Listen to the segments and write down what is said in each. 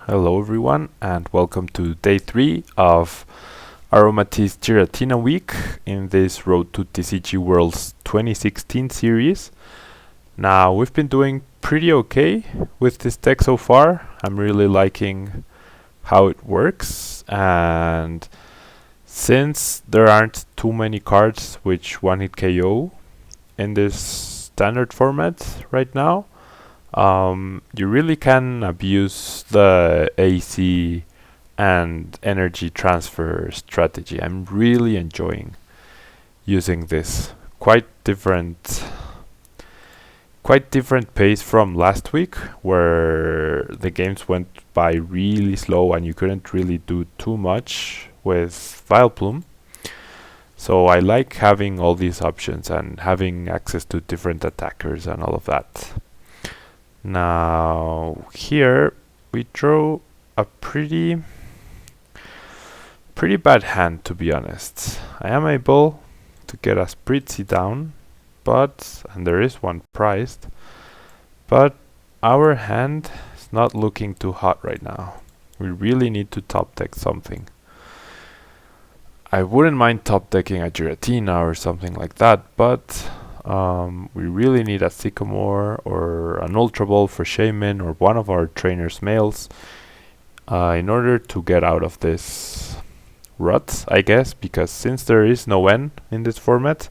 Hello everyone and welcome to day 3 of Aromatisse Giratina week in this Road to TCG Worlds 2016 series. Now we've been doing pretty okay with this deck so far. I'm really liking how it works, and since there aren't too many cards which one-hit KO in this standard format right now, you really can abuse the AC and energy transfer strategy. I'm really enjoying using this. Quite different pace from last week, where the games went by really slow and you couldn't really do too much with Vileplume. So I like having all these options and having access to different attackers and all of that. Now here we draw a pretty bad hand, to be honest. I am able to get a Spritzy down, and there is one prized, but our hand is not looking too hot right now. We really need to top deck something. I wouldn't mind top decking a Giratina or something like that, but we really need a Sycamore or an Ultra Ball for Shaman or one of our trainer's males in order to get out of this rut, I guess, because since there is no N in this format,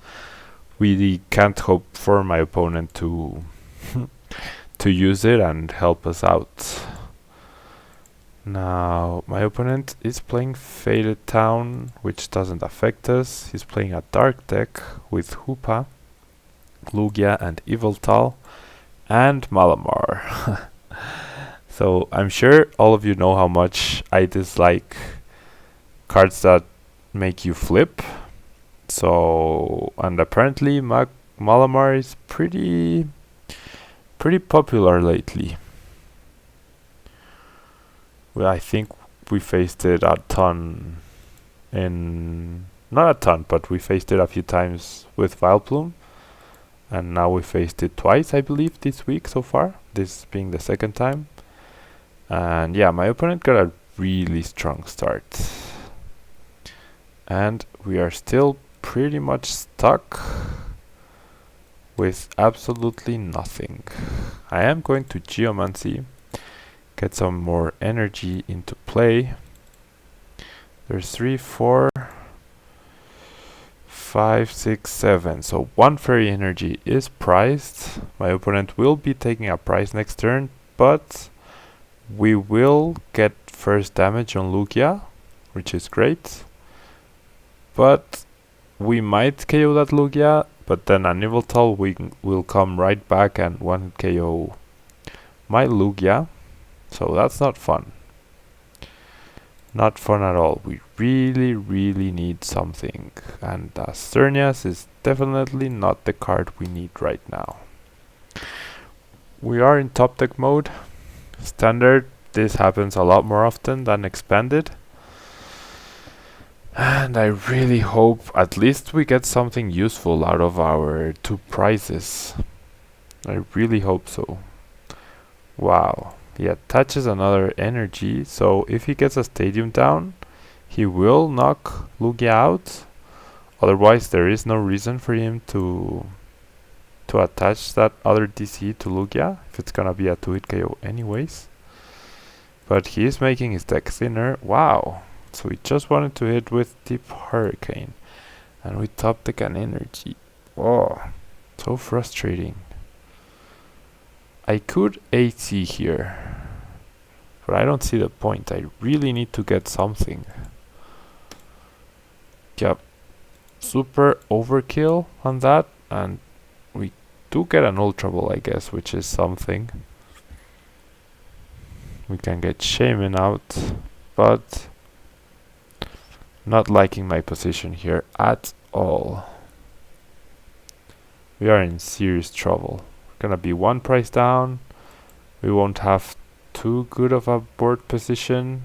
we can't hope for my opponent to to use it and help us out. Now my opponent is playing Faded Town, which doesn't affect us. He's playing a dark deck with Hoopa, Lugia and Yveltal and Malamar. So I'm sure all of you know how much I dislike cards that make you flip. So, and apparently Malamar is pretty popular lately. Well, I think we faced it a ton not a ton, but we faced it a few times with Vileplume. And now we faced it twice, I believe, this week so far. This being the second time. And yeah, my opponent got a really strong start. And we are still pretty much stuck with absolutely nothing. I am going to Geomancy, get some more energy into play. There's 3, 4, 5, 6, 7. So one fairy energy is prized. My opponent will be taking a prize next turn, but we will get first damage on Lugia, which is great. But we might KO that Lugia, but then an Yveltal will come right back and one KO my Lugia. So that's not fun. Not fun at all. We really need something, and Sternias is definitely not the card we need right now. We are in top deck mode. Standard, this happens a lot more often than expanded. And I really hope at least we get something useful out of our 2 prizes. I really hope so. Wow. He attaches another energy, so if he gets a Stadium down, he will knock Lugia out. Otherwise, there is no reason for him to attach that other DC to Lugia, if it's gonna be a 2-hit KO anyways. But he is making his deck thinner. Wow. So we just wanted to hit with Deep Hurricane, and we top deck an energy. Oh, so frustrating. I could AC here, but I don't see the point. I really need to get something. Yep, super overkill on that, and we do get an Ultra Ball, I guess, which is something. We can get Shaman out, but not liking my position here at all. We are in serious trouble. Gonna be 1 price down. We won't have too good of a board position.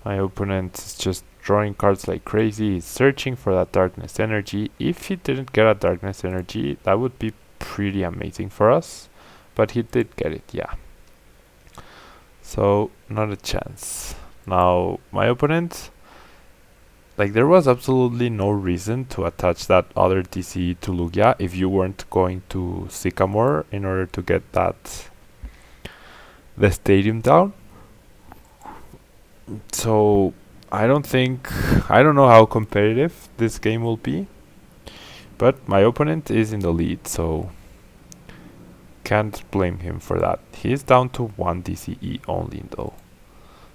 My opponent is just drawing cards like crazy. He's searching for that darkness energy. If he didn't get a darkness energy, that would be pretty amazing for us, but he did get it, yeah. So, not a chance. Now, my opponent, like, there was absolutely no reason to attach that other TCE to Lugia if you weren't going to Sycamore in order to get the stadium down. So, I don't know how competitive this game will be, but my opponent is in the lead, so can't blame him for that. He is down to 1 DCE only though.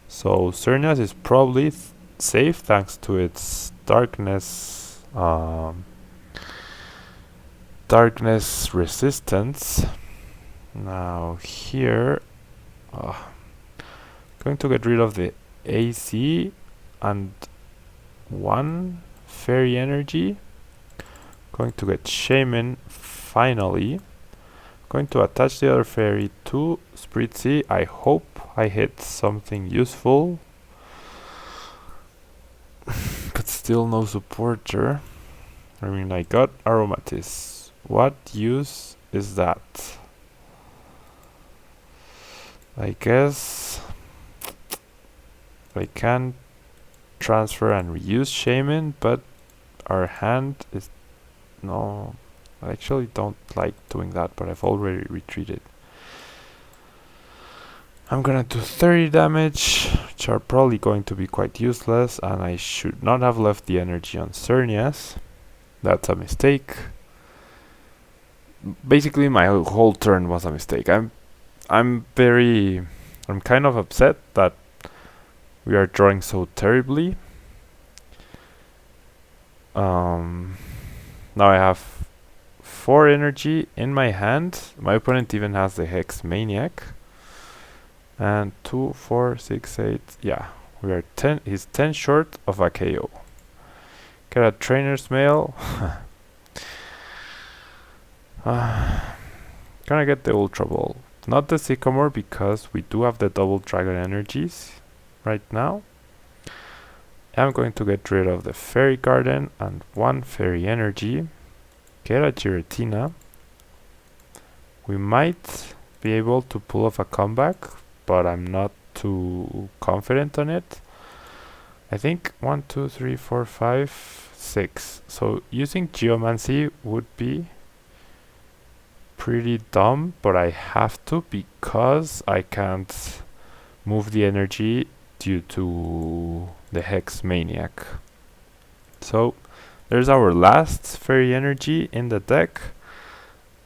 So Xerneas is probably safe thanks to its darkness resistance. Now here, going to get rid of the AC and 1 fairy energy. Going to get Shaman finally. Going to attach the other fairy to Spritzy. I hope I hit something useful. But still no supporter. I mean, I got Aromatisse. What use is that? I guess I can transfer and reuse Shaman, but our hand is... No, I actually don't like doing that, but I've already retreated. I'm gonna do 30 damage, which are probably going to be quite useless, and I should not have left the energy on Xerneas. That's a mistake. Basically, my whole turn was a mistake. I'm kind of upset that we are drawing so terribly. Now I have 4 energy in my hand. My opponent even has the Hex Maniac. And 2, 4, 6, 8. Yeah, we are 10. He's 10 short of a KO. Get a Trainer's Mail. Gonna get the Ultra Ball. Not the Sycamore because we do have the double Dragon energies right now. I'm going to get rid of the Fairy Garden and 1 Fairy Energy. Get a Giratina. We might be able to pull off a comeback, but I'm not too confident on it. I think 1, 2, 3, 4, 5, 6. So using Geomancy would be pretty dumb, but I have to because I can't move the energy due to the Hex Maniac. So there's our last Fairy Energy in the deck.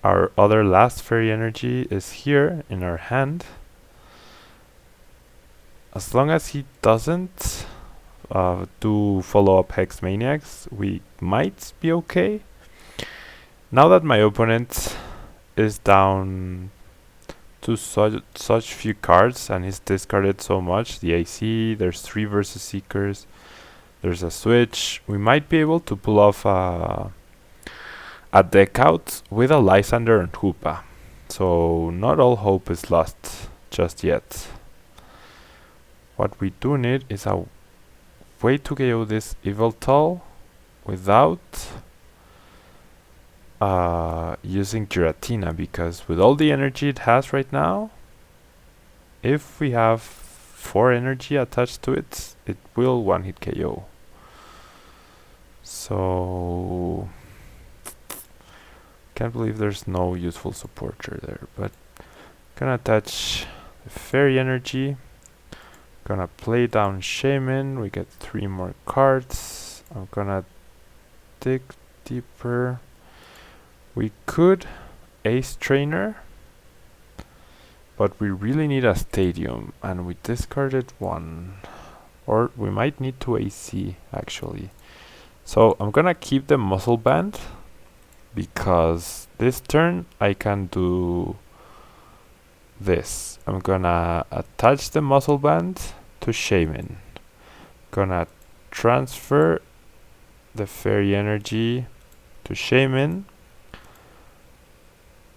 Our other last Fairy Energy is here in our hand. As long as he doesn't do follow-up Hex Maniacs, we might be okay. Now that my opponent is down to such few cards and he's discarded so much, the AC, there's 3 Versus Seekers, there's a switch, we might be able to pull off a deck out with a Lysander and Hoopa. So not all hope is lost just yet. What we do need is a way to KO this Yveltal without using Giratina, because with all the energy it has right now, if we have 4 energy attached to it, it will one-hit KO. So can't believe there's no useful supporter there, but gonna attach the Fairy Energy. Gonna play down Shaman. We get 3 more cards. I'm gonna dig deeper. We could Ace Trainer, but we really need a Stadium, and we discarded 1. Or we might need to AC actually. So I'm gonna keep the Muscle Band, because this turn I can do this. I'm gonna attach the Muscle Band to Shaman. Gonna transfer the Fairy Energy to Shaman.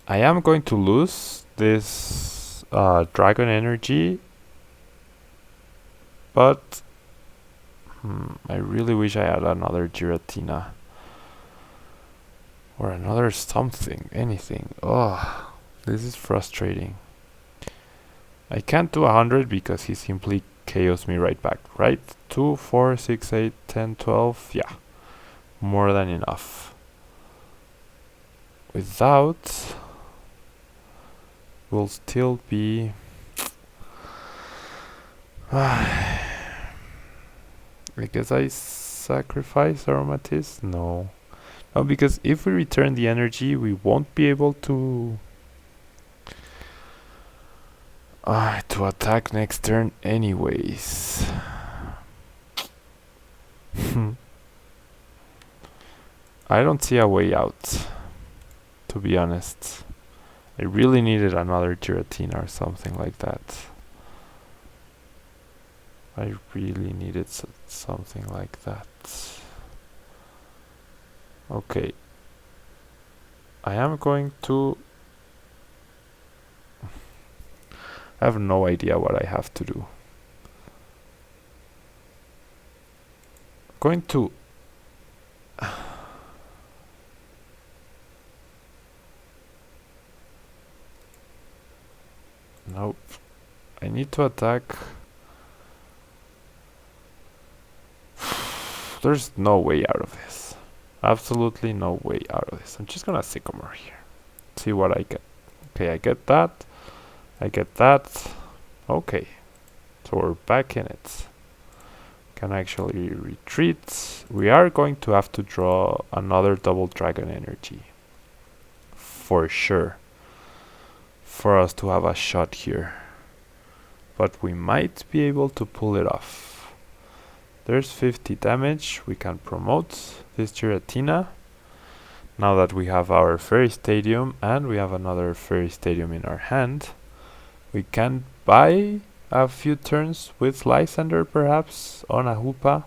I am going to lose this Dragon Energy, but I really wish I had another Giratina. Or another something, anything. Oh, this is frustrating. I can't do 100 because he simply KOs me right back, right? 2, 4, 6, 8, 10, 12, yeah. More than enough. Without, will still be... I guess I sacrifice Aromatisse? No. No, because if we return the energy, we won't be able to attack next turn anyways. I don't see a way out, to be honest. I really needed another Giratina or something like that. I really needed something like that. Okay. I am going to... I have no idea what I have to do. Going to... Nope. I need to attack... There's no way out of this. Absolutely no way out of this. I'm just gonna Sycamore here. See what I get. Okay, I get that. I get that. Okay. So we're back in it. Can actually retreat. We are going to have to draw another double dragon energy. For sure. For us to have a shot here. But we might be able to pull it off. There's 50 damage. We can promote this Giratina. Now that we have our Fairy Stadium and we have another Fairy Stadium in our hand, we can buy a few turns with Lysander perhaps on a Hoopa.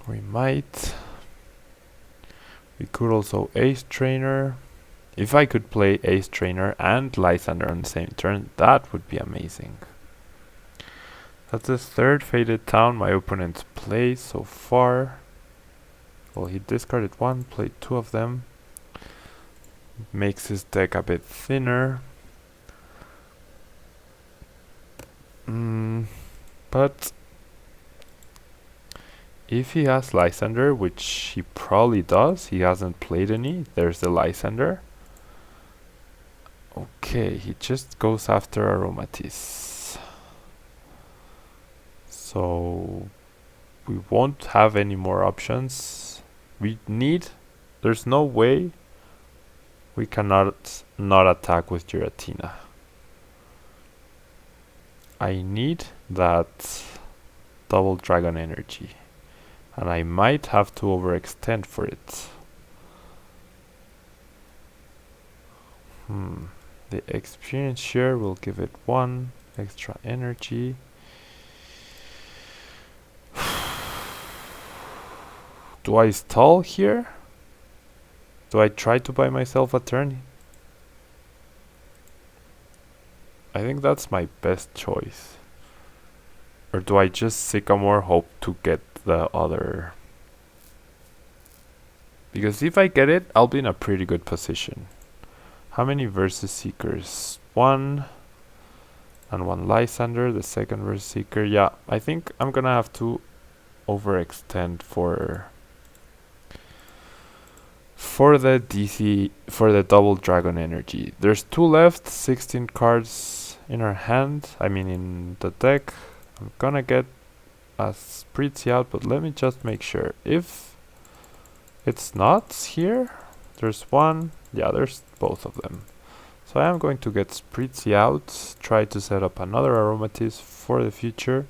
We might. We could also Ace Trainer. If I could play Ace Trainer and Lysander on the same turn, that would be amazing. That's the third Faded Town my opponent plays so far. Well, he discarded one, played two of them. Makes his deck a bit thinner. But if he has Lysander, which he probably does, he hasn't played any, there's the Lysander. Okay, he just goes after Aromatisse. So we won't have any more options. There's no way we cannot not attack with Giratina. I need that double dragon energy. And I might have to overextend for it. The experience share will give it 1 extra energy. Do I stall here? Do I try to buy myself a turn? I think that's my best choice. Or do I just Sycamore, hope to get the other? Because if I get it, I'll be in a pretty good position. How many Versus Seekers? 1 and 1 Lysander, the second Versus Seeker. Yeah, I think I'm gonna have to overextend for the DC, for the double dragon energy. There's 2 left, 16 cards in our hand, I mean in the deck. I'm gonna get a Spritzy out, but let me just make sure. If it's not here, there's 1, yeah, there's both of them. So I am going to get Spritzy out, try to set up another Aromatisse for the future.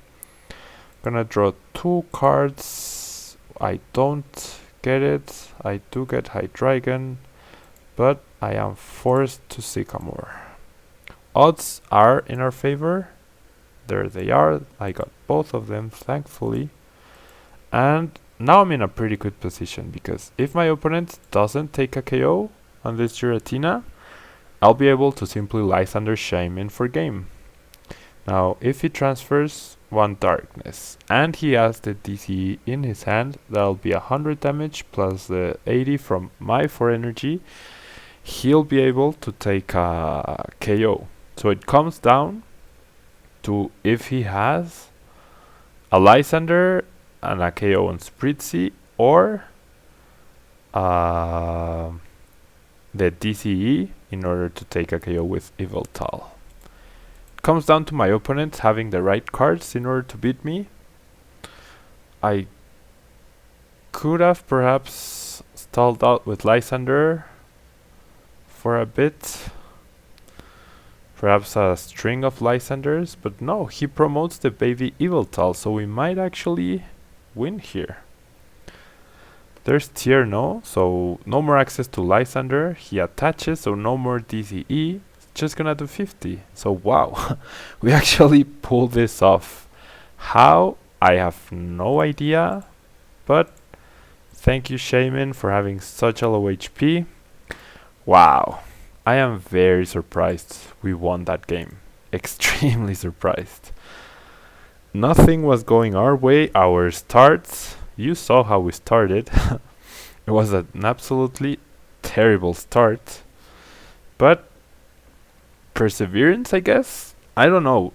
Gonna draw 2 cards. I don't get it. I do get Hydreigon, but I am forced to Sycamore. Odds are in our favor. There they are. I got both of them, thankfully. And now I'm in a pretty good position, because if my opponent doesn't take a KO on this Giratina, I'll be able to simply Lysander Shaman for game. Now, if he transfers 1 darkness, and he has the DC in his hand, that'll be 100 damage plus the 80 from my 4 energy. he'll be able to take a KO. So it comes down to if he has a Lysander and a KO on Spritzy, or the DCE in order to take a KO with Yveltal. It comes down to my opponent having the right cards in order to beat me. I could have perhaps stalled out with Lysander for a bit. Perhaps a string of Lysanders, but no, he promotes the baby Yveltal, so we might actually win here. There's Tierno, so no more access to Lysander. He attaches, so no more DCE. It's just gonna do 50. So wow, we actually pulled this off. How? I have no idea, but thank you, Shaman, for having such a low HP. Wow, I am very surprised we won that game. Extremely surprised. Nothing was going our way. Our starts, you saw how we started. It was an absolutely terrible start, but perseverance, I guess. I don't know.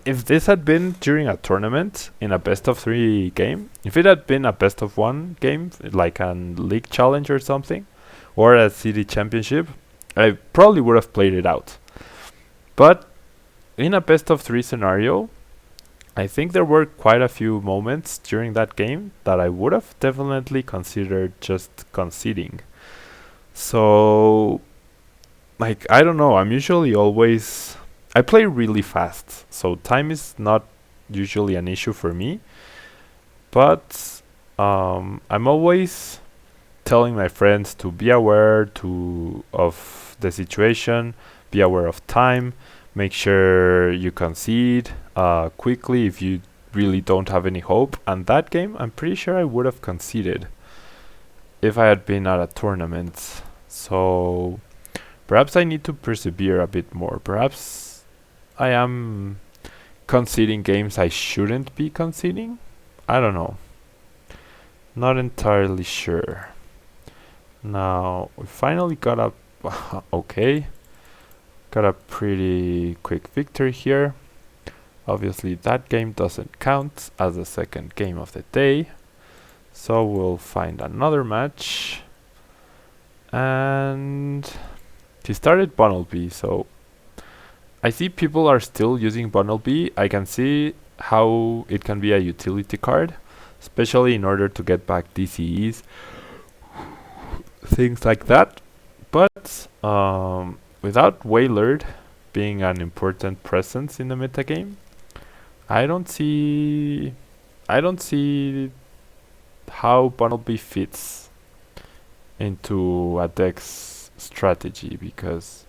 If this had been during a tournament in a best of 3 game, if it had been a best of 1 game, like a league challenge or something, or a city championship, I probably would have played it out. But in a best of 3 scenario, I think there were quite a few moments during that game that I would have definitely considered just conceding. So, like, I don't know, I play really fast, so time is not usually an issue for me. But I'm always telling my friends to be aware of the situation, be aware of time, make sure you concede quickly if you really don't have any hope. And that game, I'm pretty sure I would have conceded if I had been at a tournament. So perhaps I need to persevere a bit more. Perhaps I am conceding games I shouldn't be conceding. I don't know. Not entirely sure. Now we finally got a okay. Got a pretty quick victory here. Obviously that game doesn't count as the second game of the day. So we'll find another match. And he started Bunnelby, so I see people are still using Bunnelby. I can see how it can be a utility card, especially in order to get back DCEs, things like that. But without Wailord being an important presence in the metagame, I don't see how Bunnelby fits into a deck's strategy, because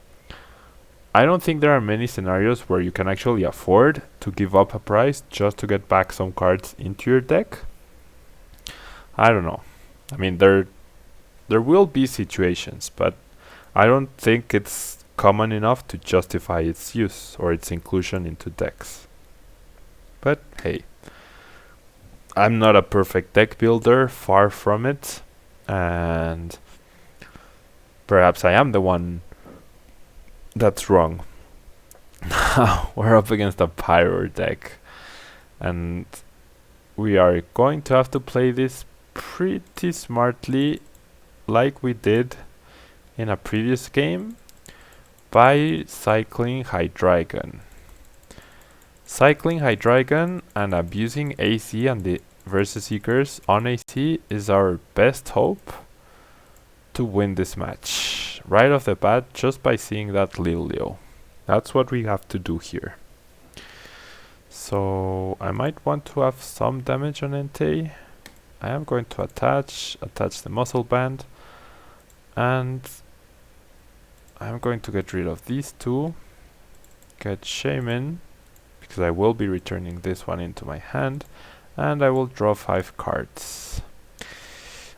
I don't think there are many scenarios where you can actually afford to give up a price just to get back some cards into your deck. I don't know. I mean, there will be situations, but I don't think it's common enough to justify its use or its inclusion into decks. But hey, I'm not a perfect deck builder, far from it, and perhaps I am the one that's wrong. Now we're up against a Pyro deck, and we are going to have to play this pretty smartly, like we did in a previous game, by cycling Hydreigon. Cycling Hydreigon and abusing AC and the Versus Seekers on AC is our best hope to win this match right off the bat, just by seeing that Lilio. That's what we have to do here. So I might want to have some damage on Entei. I am going to attach the muscle band, and I'm going to get rid of these two, get Shaman, because I will be returning this one into my hand, and I will draw 5 cards.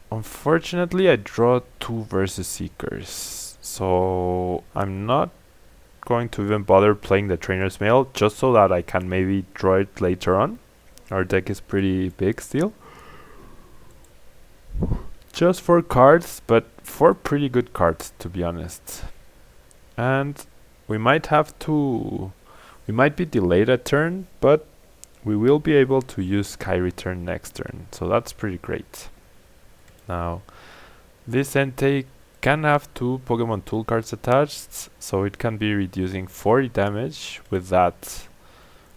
Unfortunately, I draw 2 Versus Seekers, so I'm not going to even bother playing the Trainer's Mail, just so that I can maybe draw it later on. Our deck is pretty big still. just 4 cards, but 4 pretty good cards to be honest. And we might be delayed a turn, but we will be able to use Sky Return next turn, so that's pretty great. Now, this Entei can have 2 Pokemon tool cards attached, so it can be reducing 40 damage with that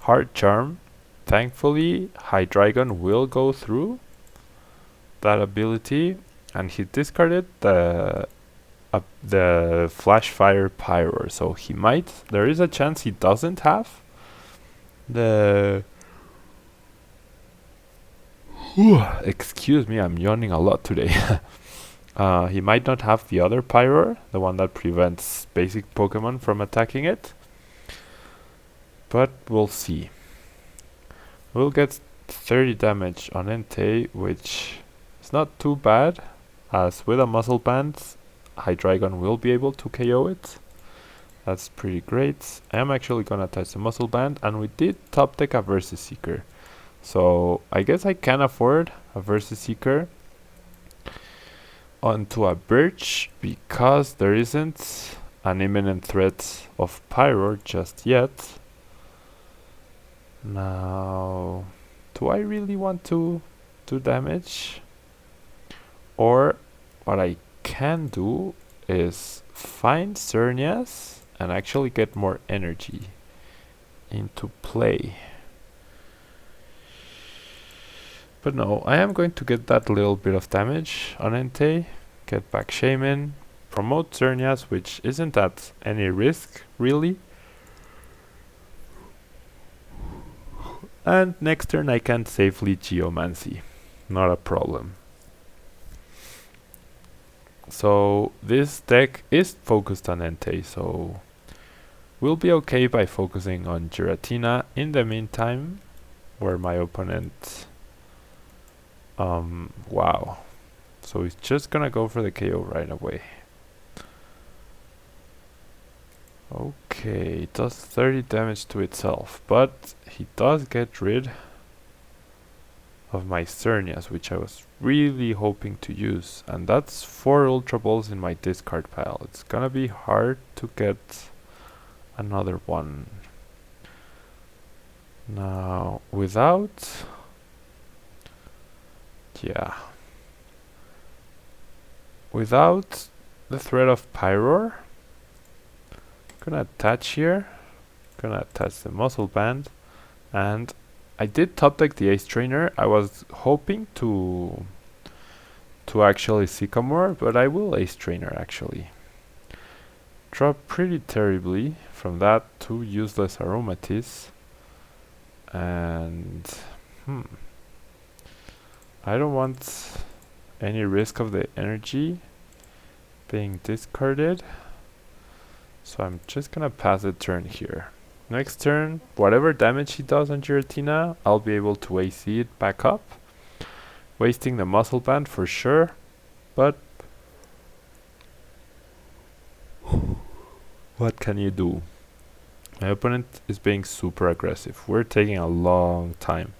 Hard Charm. Thankfully, Hydreigon will go through that ability, and he discarded the Flash Fire Pyro, so there is a chance he doesn't have the excuse me, I'm yawning a lot today. He might not have the other Pyro, the one that prevents basic Pokemon from attacking it, but we'll see. We'll get 30 damage on Entei, which is not too bad, as with a Muscle Band Hydreigon will be able to KO it. That's pretty great. I am actually gonna touch the Muscle Band, and we did top deck a Versus Seeker, so I guess I can afford a Versus Seeker onto a Birch because there isn't an imminent threat of Pyro just yet. Now, do I really want to do damage? Or what I can do is find Xerneas and actually get more energy into play. But no, I am going to get that little bit of damage on Entei, get back Shaman, promote Xerneas, which isn't at any risk really. And next turn I can safely Geomancy, not a problem. So this deck is focused on Entei, so we'll be okay by focusing on Giratina in the meantime, where my opponent wow, so he's just gonna go for the KO right away. Okay, it does 30 damage to itself, but he does get rid of my Xerneas, which I was really hoping to use, and that's 4 Ultra Balls in my discard pile. It's gonna be hard to get another one. Now, without the threat of Pyro, gonna attach here, gonna attach the Muscle Band, and I did top deck the Ace Trainer. I was hoping to actually Sycamore, but I will Ace Trainer actually. Drop pretty terribly from that to useless Aromatisse, and I don't want any risk of the energy being discarded, so I'm just gonna pass the turn here. Next turn, whatever damage he does on Giratina, I'll be able to AC it back up, wasting the Muscle Band for sure, but what can you do? My opponent is being super aggressive. We're taking a long time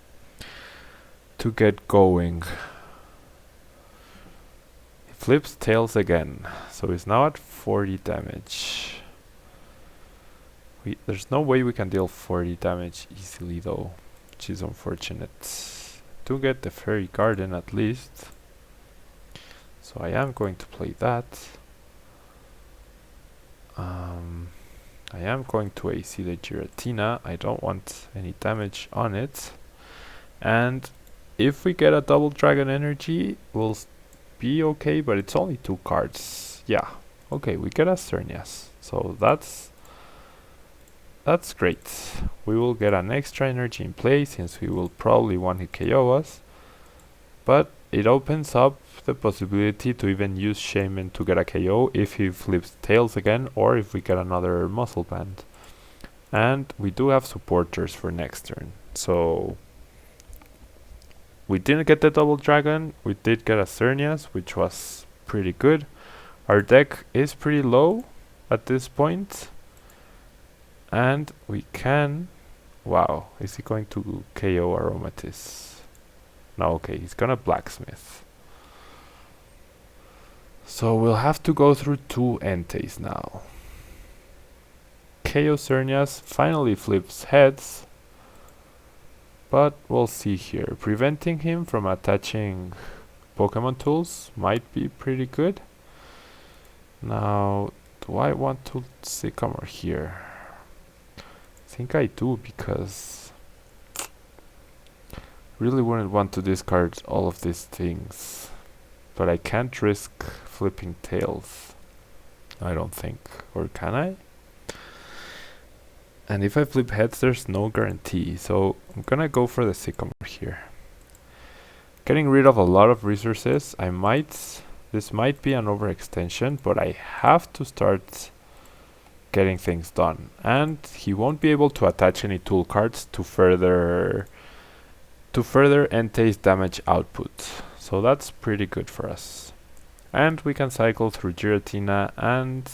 to get going. He flips Tails again, so he's now at 40 damage. There's no way we can deal 40 damage easily though, which is unfortunate. To get the Fairy Garden at least, so I am going to play that. I am going to AC the Giratina. I don't want any damage on it, and if we get a double Dragon Energy, we'll be okay, but it's only 2 cards. Yeah, okay, we get a Xerneas, so that's great. We will get an extra energy in play since we will probably want to KO us, but it opens up the possibility to even use Shaman to get a KO if he flips Tails again, or if we get another Muscle Band. And we do have supporters for next turn, so we didn't get the double dragon, we did get a Xerneas, which was pretty good. Our deck is pretty low at this point, and we can... Wow, is he going to KO Aromatisse? No, okay, he's gonna Blacksmith. So we'll have to go through 2 Entei's now. KO Xerneas finally flips heads, but we'll see here. Preventing him from attaching Pokemon tools might be pretty good. Now, do I want to Sycamore here? I think I do, because really wouldn't want to discard all of these things. But I can't risk flipping tails, I don't think. Or can I? And if I flip heads, there's no guarantee. So I'm gonna go for the Sycamore here. Getting rid of a lot of resources. This might be an overextension, but I have to start getting things done. And he won't be able to attach any tool cards to further Entei's damage output. So that's pretty good for us. And we can cycle through Giratina and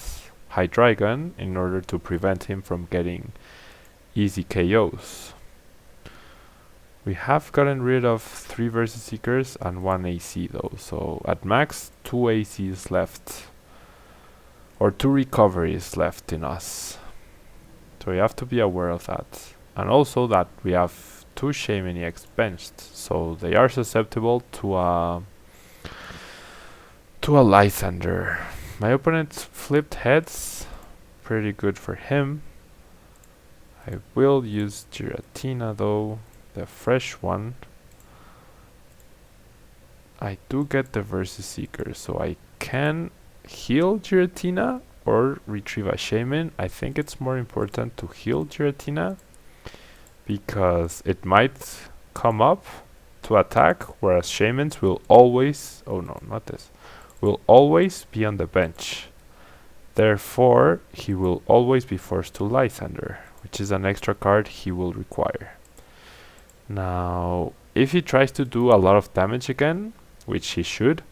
Hydreigon in order to prevent him from getting easy KOs. We have gotten rid of 3 Versus Seekers and 1 AC though, so at max 2 ACs left, or 2 recoveries left in us. So we have to be aware of that. And also that we have 2 Shaymin EX benched, so they are susceptible to a Lysander. My opponent flipped heads, pretty good for him. I will use Giratina though, the fresh one. I do get the Versus Seeker, so I can heal Giratina or retrieve a Shaymin. I think it's more important to heal Giratina, because it might come up to attack, whereas Shaymins will always, oh no, not this, will always be on the bench. Therefore, he will always be forced to Lysander, which is an extra card he will require. Now, if he tries to do a lot of damage again, which he should,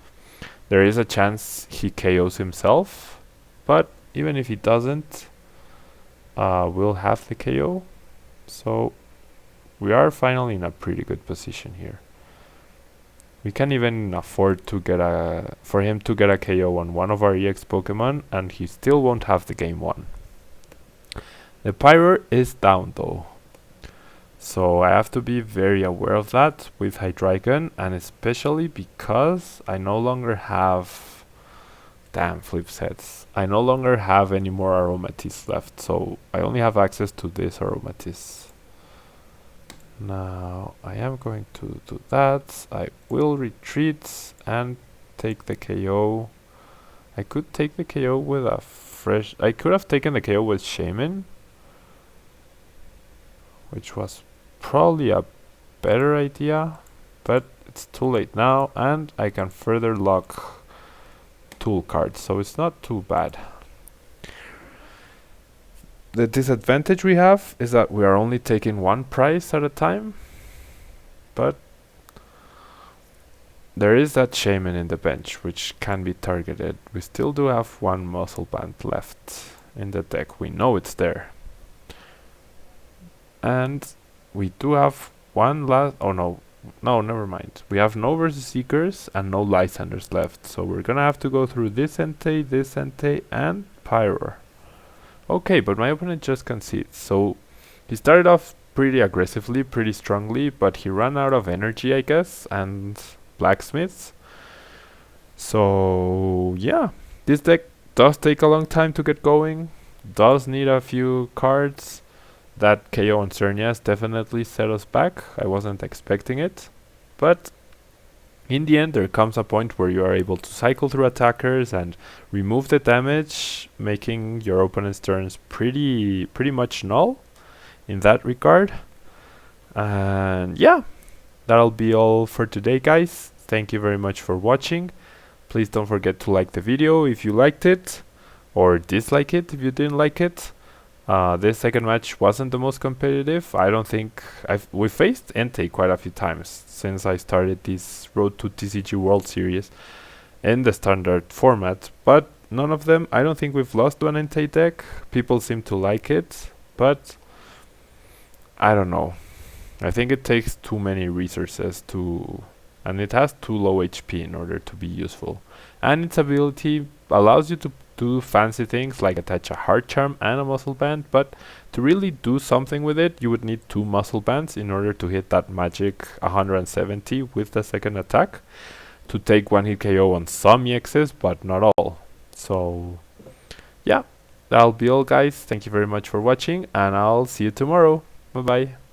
there is a chance he KOs himself, but even if he doesn't, we'll have the KO. So we are finally in a pretty good position here. We can even afford to get for him to get a KO on one of our EX Pokemon, and he still won't have the game won. The Pyro is down though, so I have to be very aware of that with Hydreigon, and especially because I no longer have... Damn, flips heads. I no longer have any more Aromatisse left, so I only have access to this Aromatisse. Now I am going to do that. I will retreat and take the KO. I could take the KO with a fresh... I could have taken the KO with Shaymin, which was probably a better idea, but it's too late now, and I can further lock tool cards, so it's not too bad. The disadvantage we have is that we are only taking 1 prize at a time, but there is that Shaymin in the bench which can be targeted. We still do have 1 Muscle Band left in the deck. We know it's there. And we do have 1 last... oh no, never mind. We have no Versus Seekers and no Lysanders left, so we're gonna have to go through this Entei, and Pyro. Okay, but my opponent just concedes. So he started off pretty aggressively, pretty strongly, but he ran out of energy, I guess, and blacksmiths. So yeah, this deck does take a long time to get going, does need a few cards. That KO on Xerneas definitely set us back. I wasn't expecting it, but in the end there comes a point where you are able to cycle through attackers and remove the damage, making your opponent's turns pretty much null in that regard. And yeah, that'll be all for today, guys. Thank you very much for watching. Please don't forget to like the video if you liked it, or dislike it if you didn't like it. This second match wasn't the most competitive. I don't think we faced Entei quite a few times since I started this Road to TCG World Series in the standard format, but none of them, I don't think we've lost to an Entei deck. People seem to like it, but I don't know. I think it takes too many resources to and it has too low HP in order to be useful. And its ability allows you to do fancy things like attach a heart charm and a muscle band, but to really do something with it, you would need 2 muscle bands in order to hit that magic 170 with the second attack, to take 1 hit KO on some EXs, but not all. So yeah, that'll be all, guys. Thank you very much for watching, and I'll see you tomorrow. Bye bye.